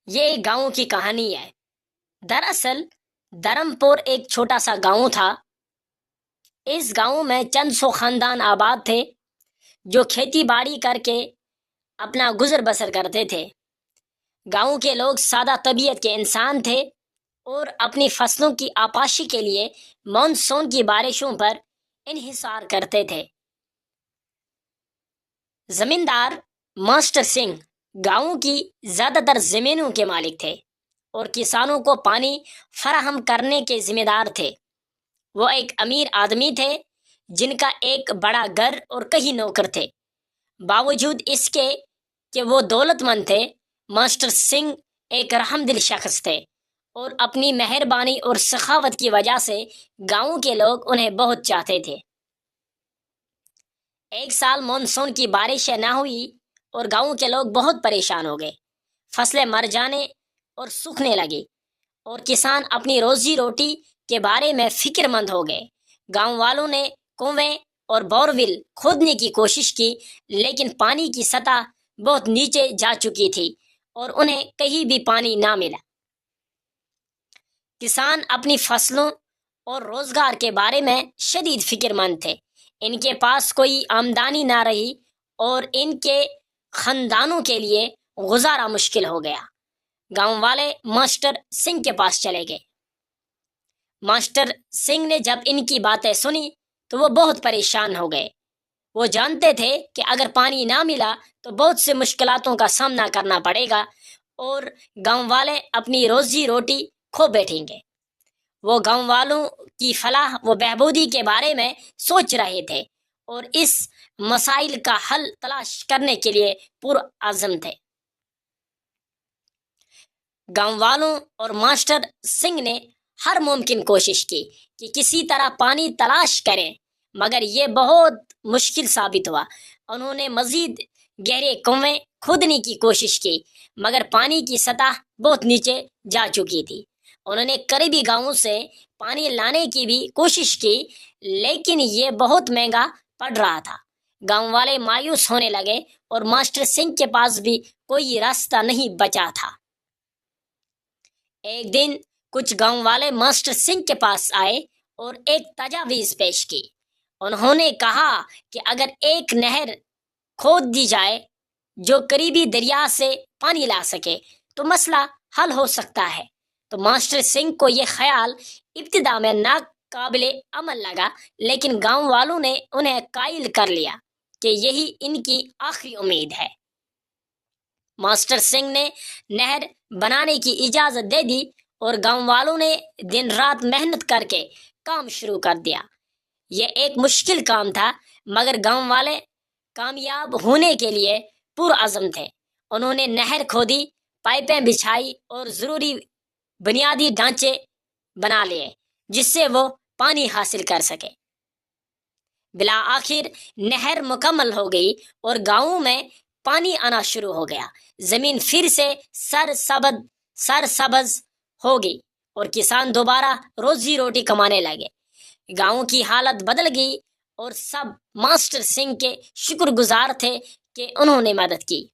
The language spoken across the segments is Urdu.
یہ ایک گاؤں کی کہانی ہے۔ دراصل دھرمپور ایک چھوٹا سا گاؤں تھا۔ اس گاؤں میں چند سو خاندان آباد تھے جو کھیتی باڑی کر کے اپنا گزر بسر کرتے تھے۔ گاؤں کے لوگ سادہ طبیعت کے انسان تھے اور اپنی فصلوں کی آپاشی کے لیے مانسون کی بارشوں پر انحصار کرتے تھے۔ زمیندار ماسٹر سنگھ گاؤں کی زیادہ تر زمینوں کے مالک تھے اور کسانوں کو پانی فراہم کرنے کے ذمہ دار تھے۔ وہ ایک امیر آدمی تھے جن کا ایک بڑا گھر اور کئی نوکر تھے۔ باوجود اس کے کہ وہ دولت مند تھے، ماسٹر سنگھ ایک رحم دل شخص تھے اور اپنی مہربانی اور سخاوت کی وجہ سے گاؤں کے لوگ انہیں بہت چاہتے تھے۔ ایک سال مانسون کی بارشیں نہ ہوئی اور گاؤں کے لوگ بہت پریشان ہو گئے۔ فصلیں مر جانے اور سوکھنے لگی اور کسان اپنی روزی روٹی کے بارے میں فکر مند ہو گئے۔ گاؤں والوں نے کنویں اور بورویل کھودنے کی کوشش کی، لیکن پانی کی سطح بہت نیچے جا چکی تھی اور انہیں کہیں بھی پانی نہ ملا۔ کسان اپنی فصلوں اور روزگار کے بارے میں شدید فکر مند تھے۔ ان کے پاس کوئی آمدنی نہ رہی اور ان کے خاندانوں کے لیے گزارا مشکل ہو گیا۔ گاؤں والے ماسٹر سنگھ کے پاس چلے گئے۔ ماسٹر سنگھ نے جب ان کی باتیں سنی تو وہ بہت پریشان ہو گئے۔ وہ جانتے تھے کہ اگر پانی نہ ملا تو بہت سے مشکلاتوں کا سامنا کرنا پڑے گا اور گاؤں والے اپنی روزی روٹی کھو بیٹھیں گے۔ وہ گاؤں والوں کی فلاح و بہبودی کے بارے میں سوچ رہے تھے اور اس مسائل کا حل تلاش کرنے کے لیے پرعزم تھے۔ گاؤں والوں اور ماسٹر سنگھ نے ہر ممکن کوشش کی کہ کسی طرح پانی تلاش کریں، مگر یہ بہت مشکل ثابت ہوا۔ انہوں نے مزید گہرے کنویں کھودنے کی کوشش کی، مگر پانی کی سطح بہت نیچے جا چکی تھی۔ انہوں نے قریبی گاؤں سے پانی لانے کی بھی کوشش کی، لیکن یہ بہت مہنگا پڑ رہا تھا۔ گاؤں والے مایوس ہونے لگے اور ماسٹر سنگھ کے پاس بھی کوئی راستہ نہیں بچا تھا۔ ایک دن کچھ گاؤں والے ماسٹر سنگھ کے پاس آئے اور ایک تجویز پیش کی۔ انہوں نے کہا کہ اگر ایک نہر کھود دی جائے جو قریبی دریا سے پانی لا سکے تو مسئلہ حل ہو سکتا ہے۔ تو ماسٹر سنگھ کو یہ خیال ابتدا میں ناقابل عمل لگا، لیکن گاؤں والوں نے انہیں قائل کر لیا کہ یہی ان کی آخری امید ہے۔ ماسٹر سنگھ نے نہر بنانے کی اجازت دے دی اور گاؤں والوں نے دن رات محنت کر کے کام شروع کر دیا۔ یہ ایک مشکل کام تھا، مگر گاؤں والے کامیاب ہونے کے لیے پرعزم تھے۔ انہوں نے نہر کھودی، پائپیں بچھائی اور ضروری بنیادی ڈھانچے بنا لیے جس سے وہ پانی حاصل کر سکے۔ بالآخر نہر مکمل ہو گئی اور گاؤں میں پانی آنا شروع ہو گیا۔ زمین پھر سے سرسبز ہو گئی اور کسان دوبارہ روزی روٹی کمانے لگے۔ گاؤں کی حالت بدل گئی اور سب ماسٹر سنگھ کے شکر گزار تھے کہ انہوں نے مدد کی۔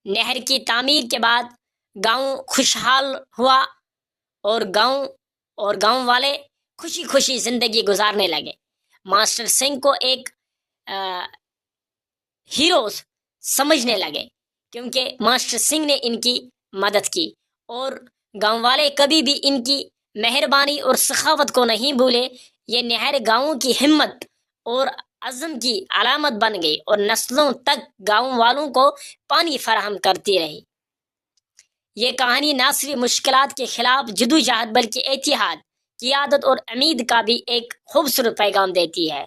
نہر کی تعمیر کے بعد گاؤں خوشحال ہوا اور گاؤں والے خوشی خوشی زندگی گزارنے لگے۔ ماسٹر سنگھ کو ایک ہیرو سمجھنے لگے کیونکہ ماسٹر سنگھ نے ان کی مدد کی، اور گاؤں والے کبھی بھی ان کی مہربانی اور سخاوت کو نہیں بھولے۔ یہ نہر گاؤں کی ہمت اور عزم کی علامت بن گئی اور نسلوں تک گاؤں والوں کو پانی فراہم کرتی رہی۔ یہ کہانی نہ صرف مشکلات کے خلاف جدوجہد بلکہ اتحاد، قیادت اور امید کا بھی ایک خوبصورت پیغام دیتی ہے۔